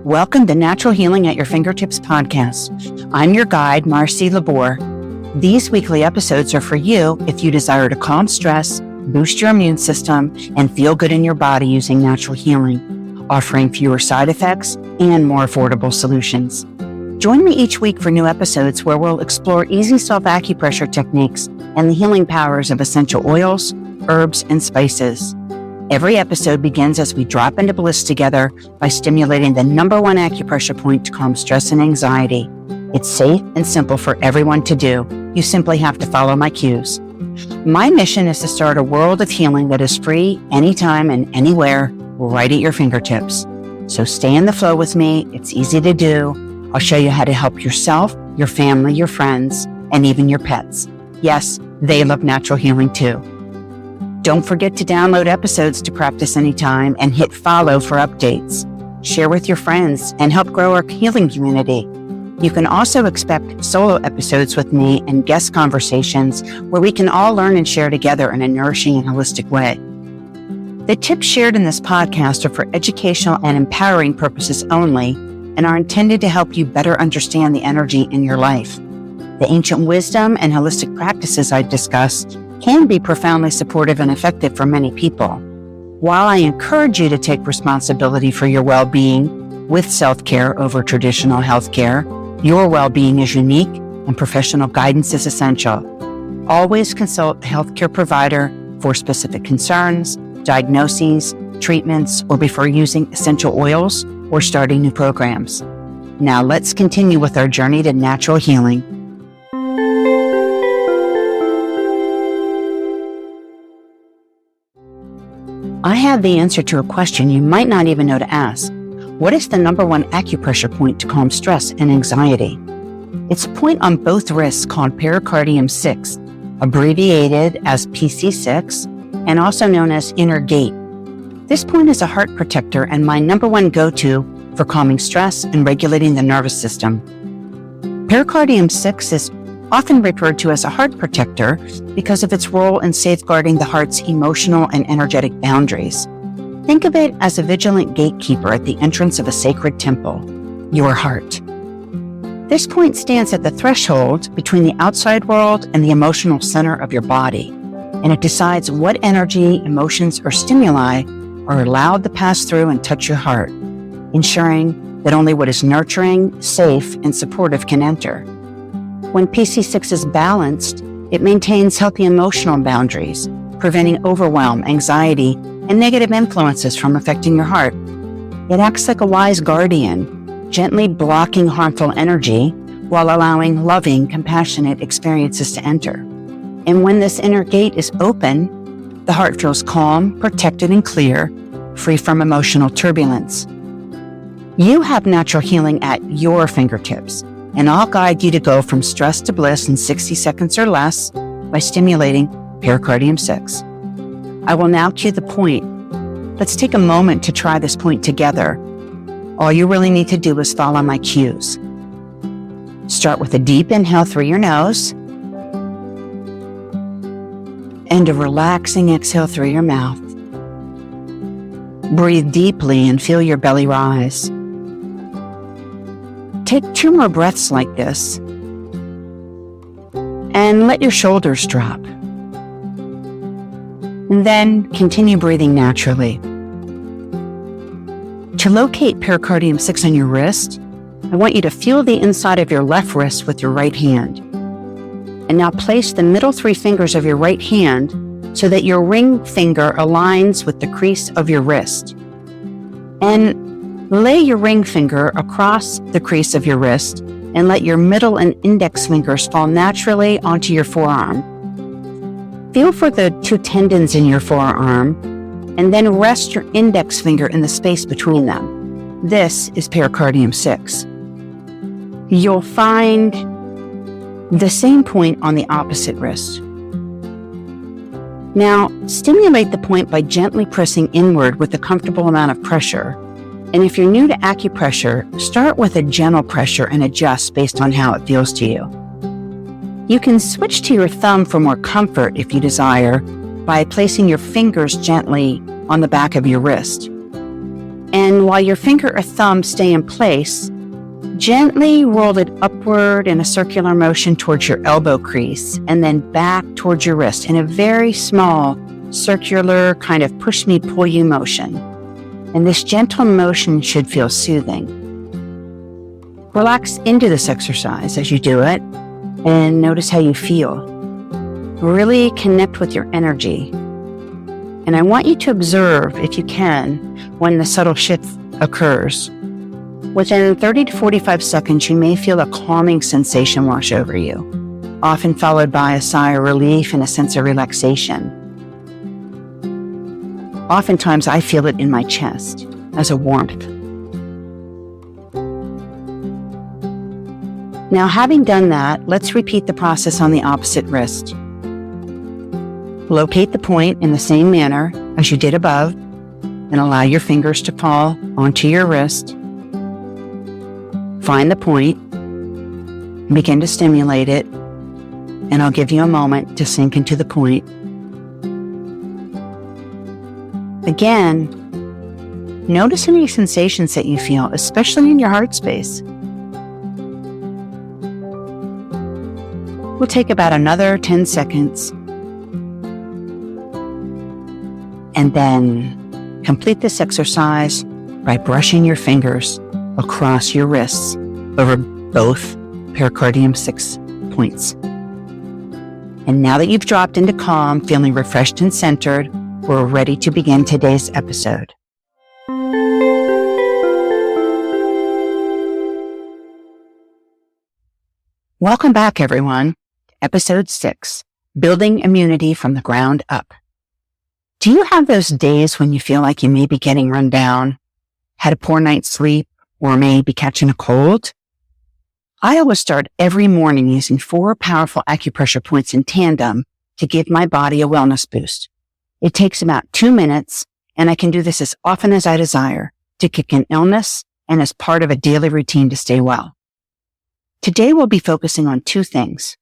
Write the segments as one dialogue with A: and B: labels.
A: Welcome to Natural Healing at Your Fingertips podcast. I'm your guide, Marci. These weekly episodes are for you if you desire to calm stress, boost your immune system, and feel good in your body using natural healing, offering fewer side effects and more affordable solutions. Join me each week for new episodes where we'll explore easy self-acupressure techniques and the healing powers of essential oils, herbs, and spices. Every episode begins as we drop into bliss together by stimulating the number one acupressure point to calm stress and anxiety. It's safe and simple for everyone to do. You simply have to follow my cues. My mission is to start a world of healing that is free anytime and anywhere, right at your fingertips. So stay in the flow with me. It's easy to do. I'll show you how to help yourself, your family, your friends, and even your pets. Yes, they love natural healing too. Don't forget to download episodes to practice anytime and hit follow for updates. Share with your friends and help grow our healing community. You can also expect solo episodes with me and guest conversations where we can all learn and share together in a nourishing and holistic way. The tips shared in this podcast are for educational and empowering purposes only and are intended to help you better understand the energy in your life. The ancient wisdom and holistic practices I discussed can be profoundly supportive and effective for many people. While I encourage you to take responsibility for your well-being with self-care over traditional healthcare, your well-being is unique and professional guidance is essential. Always consult a healthcare provider for specific concerns, diagnoses, treatments, or before using essential oils or starting new programs. Now let's continue with our journey to natural healing. I have the answer to a question you might not even know to ask. What is the number one acupressure point to calm stress and anxiety? It's a point on both wrists called pericardium 6, abbreviated as PC6, and also known as inner gate. This point is a heart protector and my number one go-to for calming stress and regulating the nervous system. Pericardium 6 is often referred to as a heart protector because of its role in safeguarding the heart's emotional and energetic boundaries. Think of it as a vigilant gatekeeper at the entrance of a sacred temple, your heart. This point stands at the threshold between the outside world and the emotional center of your body, and it decides what energy, emotions, or stimuli are allowed to pass through and touch your heart, ensuring that only what is nurturing, safe, and supportive can enter. When PC6 is balanced, it maintains healthy emotional boundaries, preventing overwhelm, anxiety, and negative influences from affecting your heart. It acts like a wise guardian, gently blocking harmful energy while allowing loving, compassionate experiences to enter. And when this inner gate is open, the heart feels calm, protected, and clear, free from emotional turbulence. You have natural healing at your fingertips, and I'll guide you to go from stress to bliss in 60 seconds or less by stimulating pericardium 6. I will now cue the point. Let's take a moment to try this point together. All you really need to do is follow my cues. Start with a deep inhale through your nose and a relaxing exhale through your mouth. Breathe deeply and feel your belly rise. Take 2 more breaths like this and let your shoulders drop. And then continue breathing naturally. To locate pericardium 6 on your wrist, I want you to feel the inside of your left wrist with your right hand. And now place the middle 3 fingers of your right hand so that your ring finger aligns with the crease of your wrist. And lay your ring finger across the crease of your wrist and let your middle and index fingers fall naturally onto your forearm. Feel for the 2 tendons in your forearm and then rest your index finger in the space between them. This is pericardium 6. You'll find the same point on the opposite wrist. Now, stimulate the point by gently pressing inward with a comfortable amount of pressure. And if you're new to acupressure, start with a gentle pressure and adjust based on how it feels to you. You can switch to your thumb for more comfort if you desire by placing your fingers gently on the back of your wrist. And while your finger or thumb stay in place, gently roll it upward in a circular motion towards your elbow crease and then back towards your wrist in a very small, circular kind of push me, pull you motion. And this gentle motion should feel soothing. Relax into this exercise as you do it and notice how you feel. Really connect with your energy. And I want you to observe, if you can, when the subtle shift occurs. Within 30 to 45 seconds, you may feel a calming sensation wash over you, often followed by a sigh of relief and a sense of relaxation. Oftentimes, I feel it in my chest as a warmth. Now, having done that, let's repeat the process on the opposite wrist. Locate the point in the same manner as you did above and allow your fingers to fall onto your wrist. Find the point, begin to stimulate it, and I'll give you a moment to sink into the point. Again, notice any sensations that you feel, especially in your heart space. We'll take about another 10 seconds and then complete this exercise by brushing your fingers across your wrists over both pericardium 6 points. And now that you've dropped into calm, feeling refreshed and centered, we're ready to begin today's episode. Welcome back, everyone. Episode 6, Building Immunity from the Ground Up. Do you have those days when you feel like you may be getting run down, had a poor night's sleep, or may be catching a cold? I always start every morning using 4 powerful acupressure points in tandem to give my body a wellness boost. It takes about 2 minutes, and I can do this as often as I desire to kick an illness and as part of a daily routine to stay well. Today we'll be focusing on 2 things: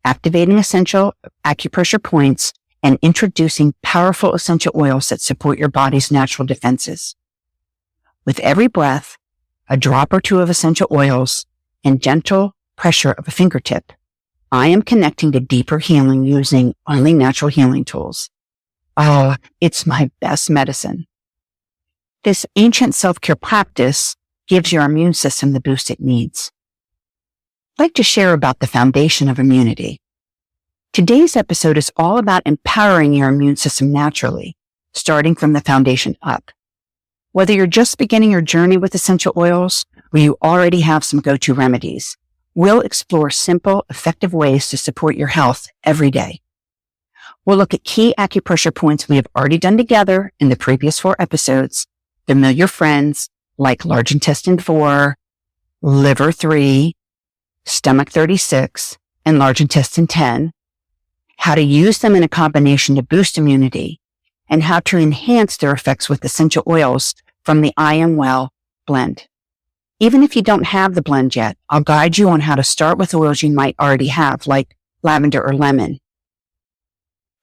A: activating essential acupressure points and introducing powerful essential oils that support your body's natural defenses. With every breath, a drop or 2 of essential oils, and gentle pressure of a fingertip, I am connecting to deeper healing using only natural healing tools. Oh, it's my best medicine. This ancient self-care practice gives your immune system the boost it needs. I'd like to share about the foundation of immunity. Today's episode is all about empowering your immune system naturally, starting from the foundation up. Whether you're just beginning your journey with essential oils or you already have some go-to remedies, we'll explore simple, effective ways to support your health every day. We'll look at key acupressure points we have already done together in the previous 4 episodes, familiar friends like large intestine 4, liver 3, stomach 36, and large intestine 10, how to use them in a combination to boost immunity, and how to enhance their effects with essential oils from the I Am Well blend. Even if you don't have the blend yet, I'll guide you on how to start with oils you might already have, like lavender or lemon.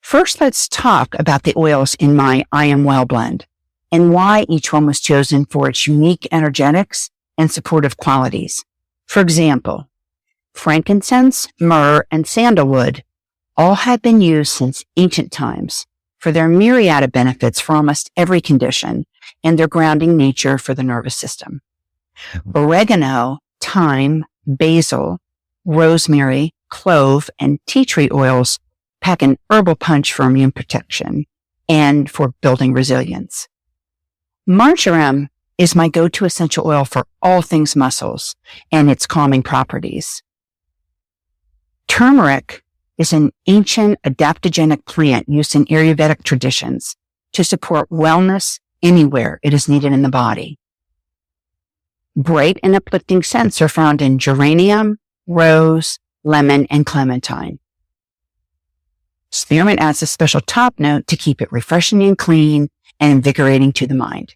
A: First, let's talk about the oils in my I Am Well blend and why each one was chosen for its unique energetics and supportive qualities. For example, frankincense, myrrh, and sandalwood all have been used since ancient times for their myriad of benefits for almost every condition and their grounding nature for the nervous system. Oregano, thyme, basil, rosemary, clove, and tea tree oils pack an herbal punch for immune protection and for building resilience. Marjoram is my go-to essential oil for all things muscles and its calming properties. Turmeric is an ancient adaptogenic plant used in Ayurvedic traditions to support wellness anywhere it is needed in the body. Bright and uplifting scents are found in geranium, rose, lemon, and clementine. Spearmint adds a special top note to keep it refreshing and clean and invigorating to the mind.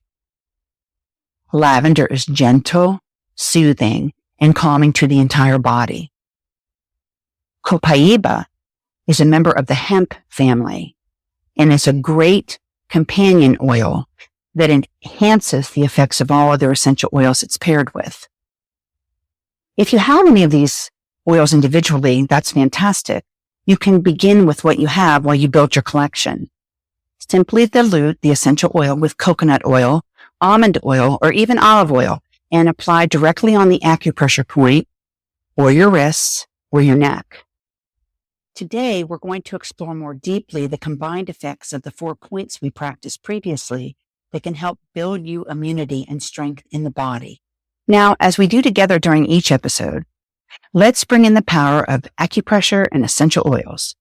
A: Lavender is gentle, soothing, and calming to the entire body. Copaiba is a member of the hemp family and is a great companion oil that enhances the effects of all other essential oils it's paired with. If you have any of these oils individually, that's fantastic. You can begin with what you have while you build your collection. Simply dilute the essential oil with coconut oil, almond oil, or even olive oil and apply directly on the acupressure point or your wrists or your neck. Today, we're going to explore more deeply the combined effects of the 4 points we practiced previously that can help build you immunity and strength in the body. Now, as we do together during each episode, let's bring in the power of acupressure and essential oils.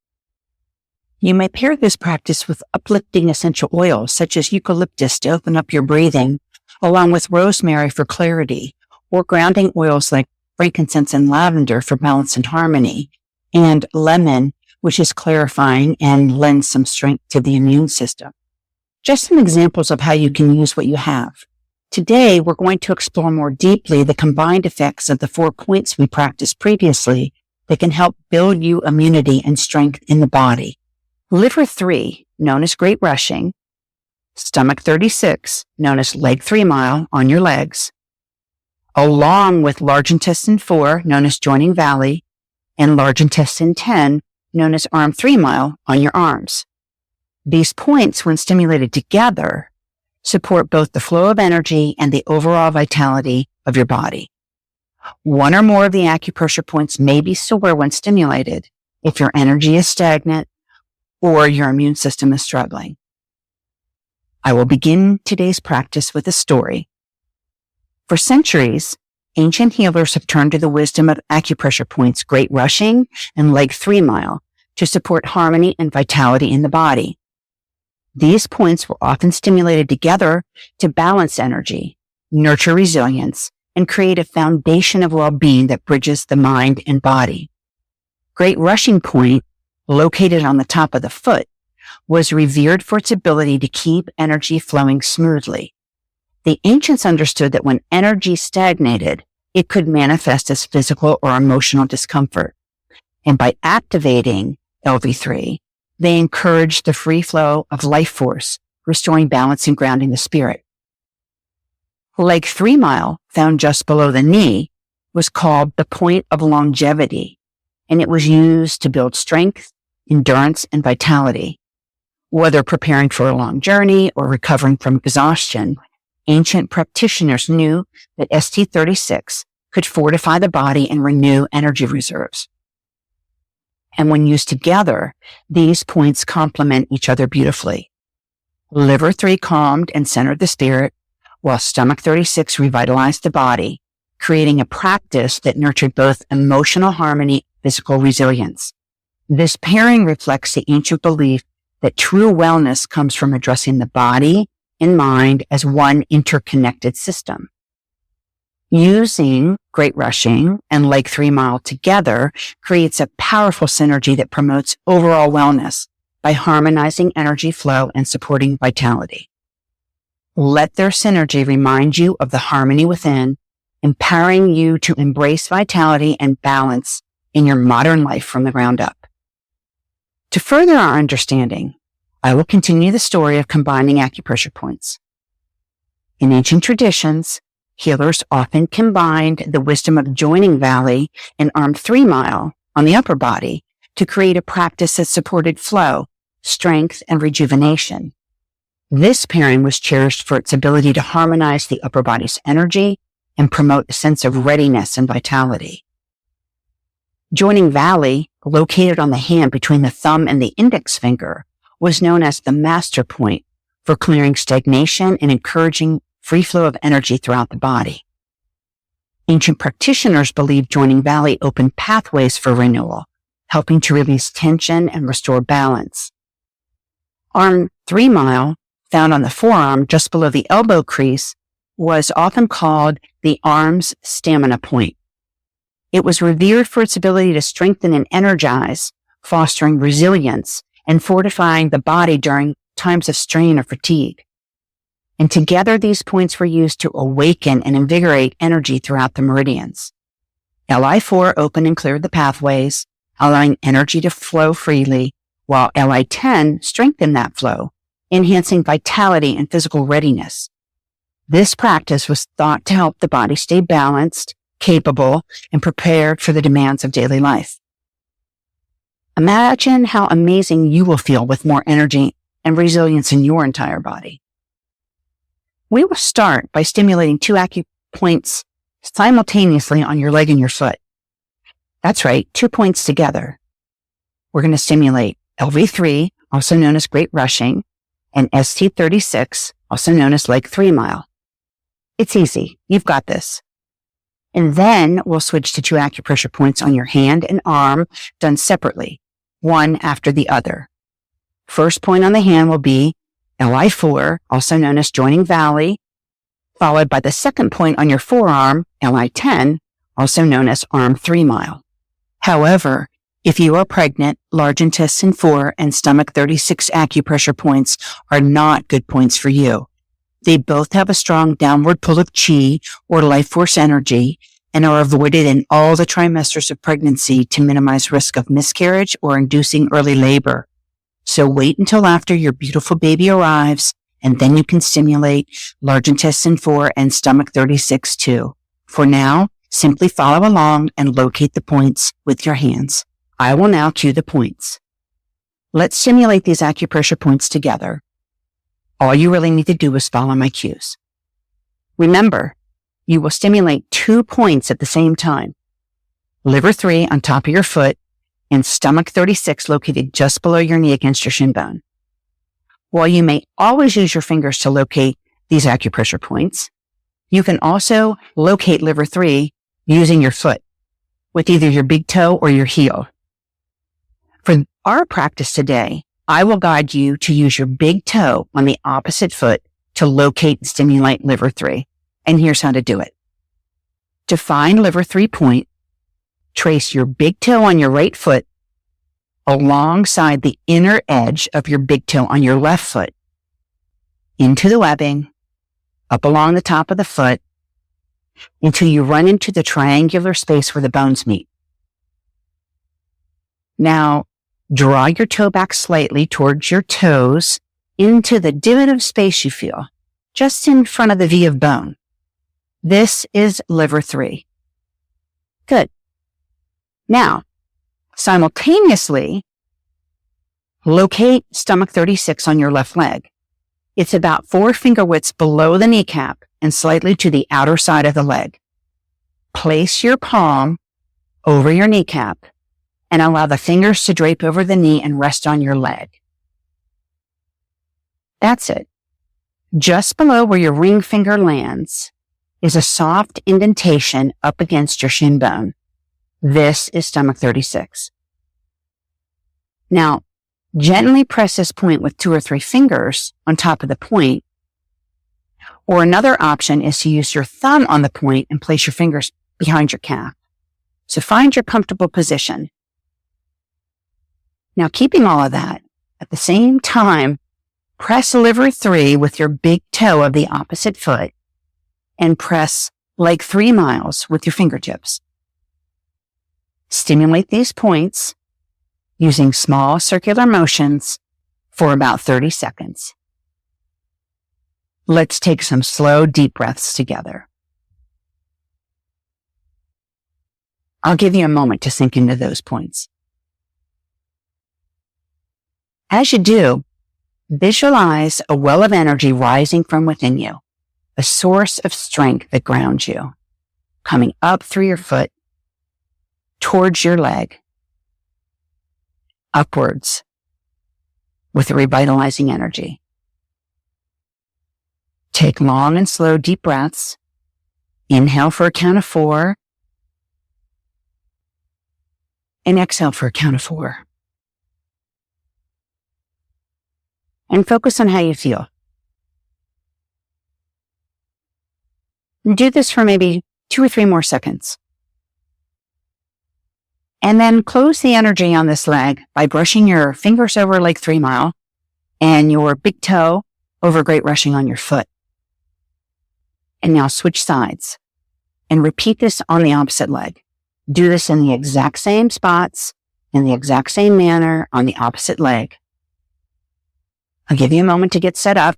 A: You may pair this practice with uplifting essential oils such as eucalyptus to open up your breathing, along with rosemary for clarity, or grounding oils like frankincense and lavender for balance and harmony, and lemon, which is clarifying and lends some strength to the immune system. Just some examples of how you can use what you have. Today, we're going to explore more deeply the combined effects of the 4 points we practiced previously that can help build you immunity and strength in the body. Liver 3, known as great rushing, stomach 36, known as leg 3 mile on your legs, along with large intestine 4, known as joining valley, and large intestine 10, known as arm 3 mile on your arms. These points, when stimulated together, support both the flow of energy and the overall vitality of your body. One or more of the acupressure points may be sore when stimulated if your energy is stagnant or your immune system is struggling. I will begin today's practice with a story. For centuries, ancient healers have turned to the wisdom of acupressure points, great rushing and leg 3 mile, to support harmony and vitality in the body. These points were often stimulated together to balance energy, nurture resilience, and create a foundation of well-being that bridges the mind and body. Great rushing point, located on the top of the foot, was revered for its ability to keep energy flowing smoothly. The ancients understood that when energy stagnated, it could manifest as physical or emotional discomfort. And by activating LV3, they encouraged the free flow of life force, restoring balance and grounding the spirit. Leg 3 mile, found just below the knee, was called the point of longevity, and it was used to build strength, endurance, and vitality. Whether preparing for a long journey or recovering from exhaustion, ancient practitioners knew that ST36 could fortify the body and renew energy reserves. And when used together, these points complement each other beautifully. Liver 3 calmed and centered the spirit, while stomach 36 revitalized the body, creating a practice that nurtured both emotional harmony and physical resilience. This pairing reflects the ancient belief that true wellness comes from addressing the body and mind as one interconnected system. Using great rushing and leg 3 mile together creates a powerful synergy that promotes overall wellness by harmonizing energy flow and supporting vitality. Let their synergy remind you of the harmony within, empowering you to embrace vitality and balance in your modern life from the ground up. To further our understanding, I will continue the story of combining acupressure points. In ancient traditions, healers often combined the wisdom of joining valley and arm 3 mile on the upper body to create a practice that supported flow, strength, and rejuvenation. This pairing was cherished for its ability to harmonize the upper body's energy and promote a sense of readiness and vitality. Joining valley, located on the hand between the thumb and the index finger, was known as the master point for clearing stagnation and encouraging free flow of energy throughout the body. Ancient practitioners believed joining valley opened pathways for renewal, helping to release tension and restore balance. Arm 3 mile, found on the forearm just below the elbow crease, was often called the arm's stamina point. It was revered for its ability to strengthen and energize, fostering resilience and fortifying the body during times of strain or fatigue. And together, these points were used to awaken and invigorate energy throughout the meridians. LI4 opened and cleared the pathways, allowing energy to flow freely, while LI10 strengthened that flow, enhancing vitality and physical readiness. This practice was thought to help the body stay balanced, capable, and prepared for the demands of daily life. Imagine how amazing you will feel with more energy and resilience in your entire body. We will start by stimulating 2 acupoints simultaneously on your leg and your foot. That's right, 2 points together. We're going to stimulate LV3, also known as great rushing, and ST36, also known as leg 3 mile. It's easy. You've got this. And then we'll switch to 2 acupressure points on your hand and arm, done separately, one after the other. First point on the hand will be LI4, also known as joining valley, followed by the second point on your forearm, LI10, also known as arm 3 mile. However, if you are pregnant, large intestine 4 and stomach 36 acupressure points are not good points for you. They both have a strong downward pull of chi or life force energy and are avoided in all the trimesters of pregnancy to minimize risk of miscarriage or inducing early labor. So wait until after your beautiful baby arrives, and then you can stimulate large intestine 4 and stomach 36 too. For now, simply follow along and locate the points with your hands. I will now cue the points. Let's stimulate these acupressure points together. All you really need to do is follow my cues. Remember, you will stimulate 2 points at the same time. Liver 3 on top of your foot and stomach 36 located just below your knee against your shin bone. While you may always use your fingers to locate these acupressure points, you can also locate liver 3 using your foot with either your big toe or your heel. For our practice today, I will guide you to use your big toe on the opposite foot to locate and stimulate liver 3. And here's how to do it. To find liver 3 point, trace your big toe on your right foot alongside the inner edge of your big toe on your left foot, into the webbing, up along the top of the foot, until you run into the triangular space where the bones meet. Now, draw your toe back slightly towards your toes into the divot of space you feel, just in front of the V of bone. This is liver 3. Good. Now, simultaneously, locate stomach 36 on your left leg. It's about 4 finger widths below the kneecap and slightly to the outer side of the leg. Place your palm over your kneecap and allow the fingers to drape over the knee and rest on your leg. That's it. Just below where your ring finger lands is a soft indentation up against your shin bone. This is stomach 36. Now, gently press this point with 2 or 3 fingers on top of the point. Or another option is to use your thumb on the point and place your fingers behind your calf. So find your comfortable position. Now, keeping all of that, at the same time, press liver 3 with your big toe of the opposite foot and press leg 3 miles with your fingertips. Stimulate these points using small circular motions for about 30 seconds. Let's take some slow, deep breaths together. I'll give you a moment to sink into those points. As you do, visualize a well of energy rising from within you, a source of strength that grounds you, coming up through your foot, towards your leg, upwards with a revitalizing energy. Take long and slow deep breaths. Inhale for a count of 4 and exhale for a count of 4. And focus on how you feel. Do this for maybe 2 or 3 more seconds. And then close the energy on this leg by brushing your fingers over leg 3 mile and your big toe over great rushing on your foot. And now switch sides and repeat this on the opposite leg. Do this in the exact same spots, in the exact same manner on the opposite leg. I'll give you a moment to get set up.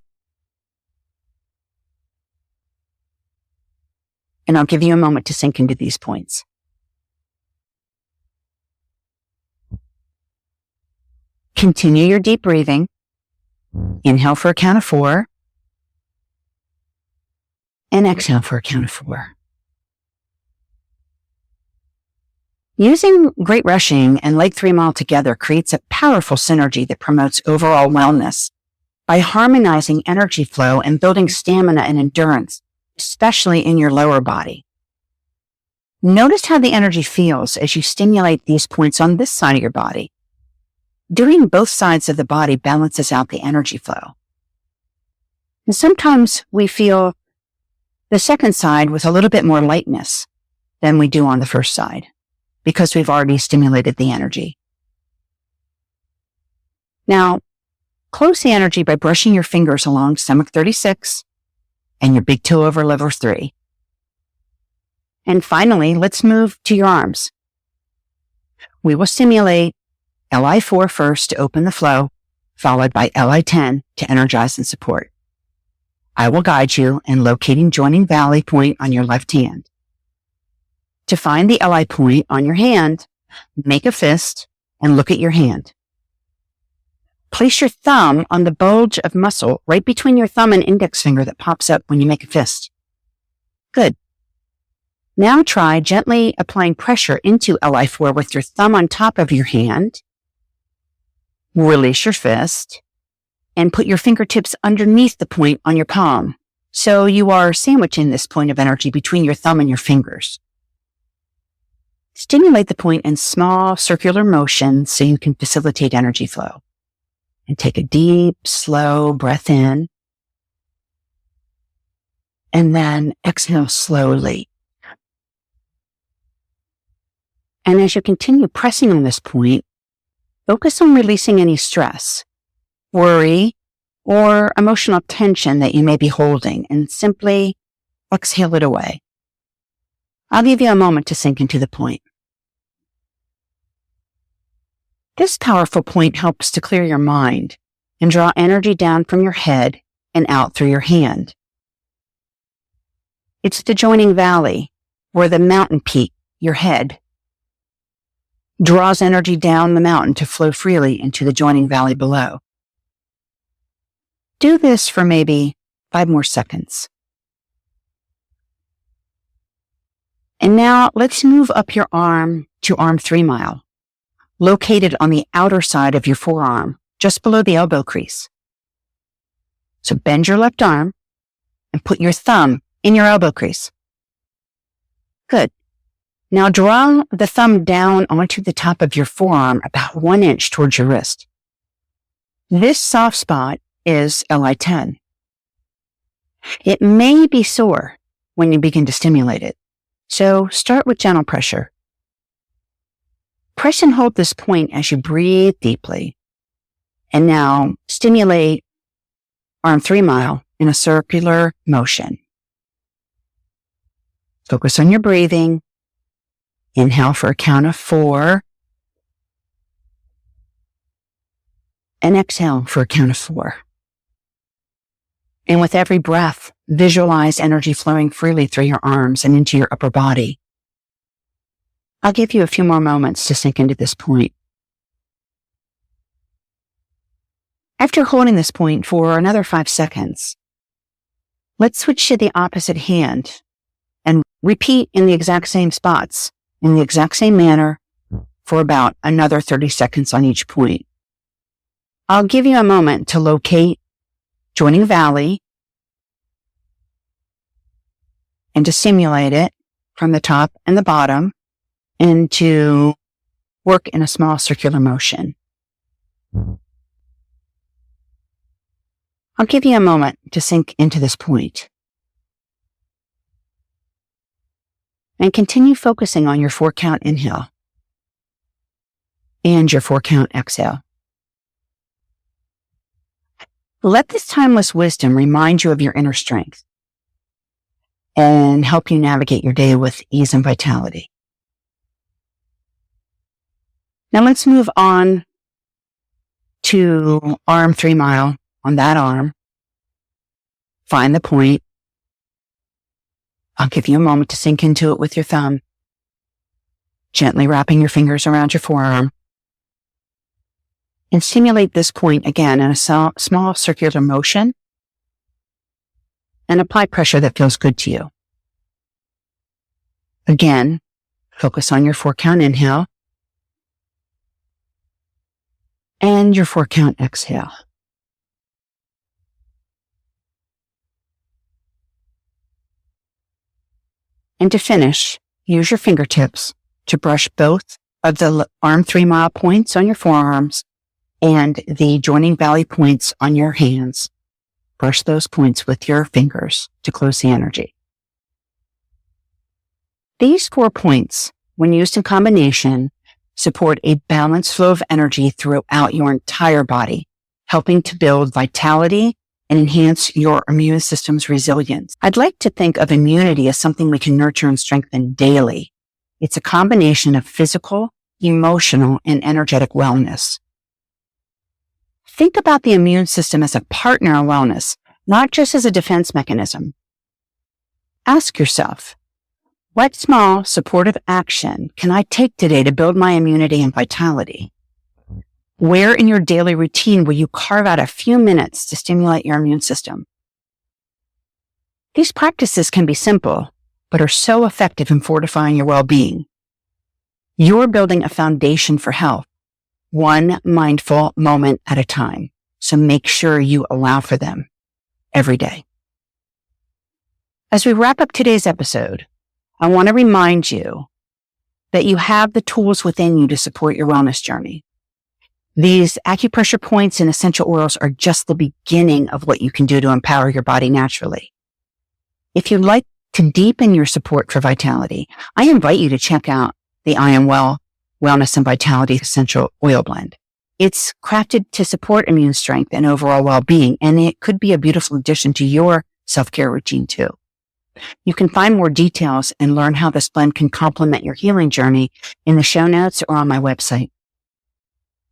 A: And I'll give you a moment to sink into these points. Continue your deep breathing. Inhale for a count of 4. And exhale for a count of 4. Using Great Rushing and Lake 3 Mile together creates a powerful synergy that promotes overall wellness by harmonizing energy flow and building stamina and endurance, especially in your lower body. Notice how the energy feels as you stimulate these points on this side of your body. Doing both sides of the body balances out the energy flow. And sometimes we feel the second side with a little bit more lightness than we do on the first side, because we've already stimulated the energy. Now, close the energy by brushing your fingers along stomach 36 and your big toe over liver 3. And finally, let's move to your arms. We will stimulate LI4 first to open the flow, followed by LI10 to energize and support. I will guide you in locating joining valley point on your left hand. To find the LI point on your hand, make a fist and look at your hand. Place your thumb on the bulge of muscle right between your thumb and index finger that pops up when you make a fist. Good. Now try gently applying pressure into LI4 with your thumb on top of your hand. Release your fist and put your fingertips underneath the point on your palm. So you are sandwiching this point of energy between your thumb and your fingers. Stimulate the point in small circular motion so you can facilitate energy flow. And take a deep, slow breath in. And then exhale slowly. And as you continue pressing on this point, focus on releasing any stress, worry, or emotional tension that you may be holding, and simply exhale it away. I'll give you a moment to sink into the point. This powerful point helps to clear your mind and draw energy down from your head and out through your hand. It's the joining valley where the mountain peak, your head, draws energy down the mountain to flow freely into the joining valley below. Do this for maybe 5 more seconds. And now let's move up your arm to arm 3 mile, located on the outer side of your forearm, just below the elbow crease. So bend your left arm and put your thumb in your elbow crease. Good. Now draw the thumb down onto the top of your forearm about 1 inch towards your wrist. This soft spot is LI10. It may be sore when you begin to stimulate it, so start with gentle pressure. Press and hold this point as you breathe deeply. And now stimulate arm 3 mile in a circular motion. Focus on your breathing. Inhale for a count of 4. And exhale for a count of 4. And with every breath, visualize energy flowing freely through your arms and into your upper body. I'll give you a few more moments to sink into this point. After holding this point for another 5 seconds, let's switch to the opposite hand and repeat in the exact same spots, in the exact same manner, for about another 30 seconds on each point. I'll give you a moment to locate joining valley and to simulate it from the top and the bottom and to work in a small circular motion. I'll give you a moment to sink into this point. And continue focusing on your 4-count inhale and your 4-count exhale. Let this timeless wisdom remind you of your inner strength and help you navigate your day with ease and vitality. Now let's move on to arm 3 mile on that arm. Find the point. I'll give you a moment to sink into it with your thumb, gently wrapping your fingers around your forearm. And simulate this point again in a small circular motion and apply pressure that feels good to you. Again, focus on your 4-count inhale and your 4-count exhale. And to finish, use your fingertips to brush both of the arm 3-mile points on your forearms and the joining valley points on your hands. Brush those points with your fingers to close the energy. These 4 points, when used in combination, support a balanced flow of energy throughout your entire body, helping to build vitality and enhance your immune system's resilience. I'd like to think of immunity as something we can nurture and strengthen daily. It's a combination of physical, emotional, and energetic wellness. Think about the immune system as a partner in wellness, not just as a defense mechanism. Ask yourself, what small, supportive action can I take today to build my immunity and vitality? Where in your daily routine will you carve out a few minutes to stimulate your immune system? These practices can be simple, but are so effective in fortifying your well-being. You're building a foundation for health, one mindful moment at a time. So make sure you allow for them every day. As we wrap up today's episode, I want to remind you that you have the tools within you to support your wellness journey. These acupressure points and essential oils are just the beginning of what you can do to empower your body naturally. If you'd like to deepen your support for vitality, I invite you to check out the I Am Well Wellness and Vitality Essential Oil Blend. It's crafted to support immune strength and overall well-being, and it could be a beautiful addition to your self-care routine too. You can find more details and learn how this blend can complement your healing journey in the show notes or on my website.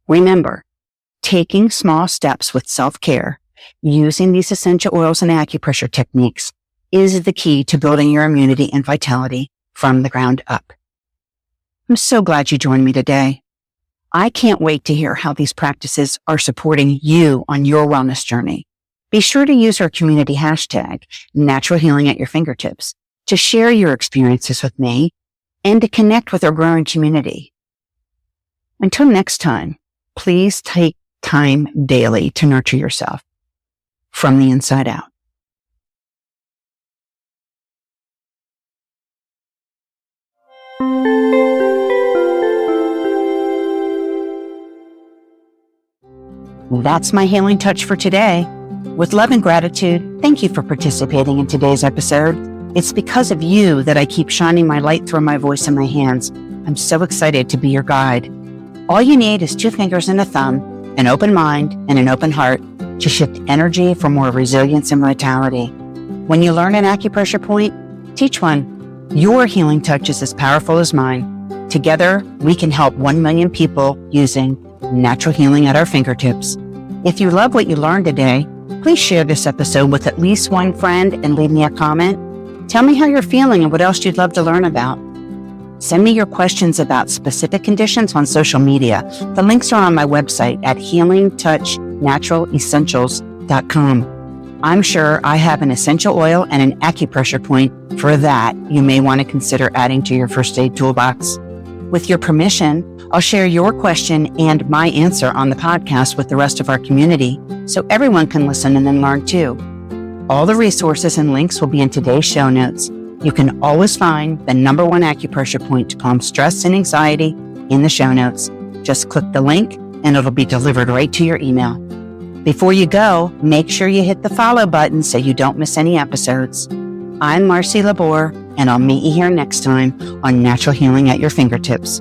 A: Remember, taking small steps with self-care, using these essential oils and acupressure techniques is the key to building your immunity and vitality from the ground up. I'm so glad you joined me today. I can't wait to hear how these practices are supporting you on your wellness journey. Be sure to use our community hashtag, Natural Healing at Your Fingertips, to share your experiences with me and to connect with our growing community. Until next time, please take time daily to nurture yourself from the inside out. That's my healing touch for today. With love and gratitude, thank you for participating in today's episode. It's because of you that I keep shining my light through my voice and my hands. I'm so excited to be your guide. All you need is 2 fingers and a thumb, an open mind, and an open heart to shift energy for more resilience and vitality. When you learn an acupressure point, teach one. Your healing touch is as powerful as mine. Together, we can help 1 million people using natural healing at our fingertips. If you love what you learned today, please share this episode with at least one friend and leave me a comment. Tell me how you're feeling and what else you'd love to learn about. Send me your questions about specific conditions on social media. The links are on my website at healingtouchnaturalessentials.com. I'm sure I have an essential oil and an acupressure point for that you may want to consider adding to your first aid toolbox. With your permission, I'll share your question and my answer on the podcast with the rest of our community so everyone can listen and then learn too. All the resources and links will be in today's show notes. You can always find the #1 acupressure point to calm stress and anxiety in the show notes. Just click the link and it'll be delivered right to your email. Before you go, make sure you hit the follow button so you don't miss any episodes. I'm Marci Labor, and I'll meet you here next time on Natural Healing at Your Fingertips.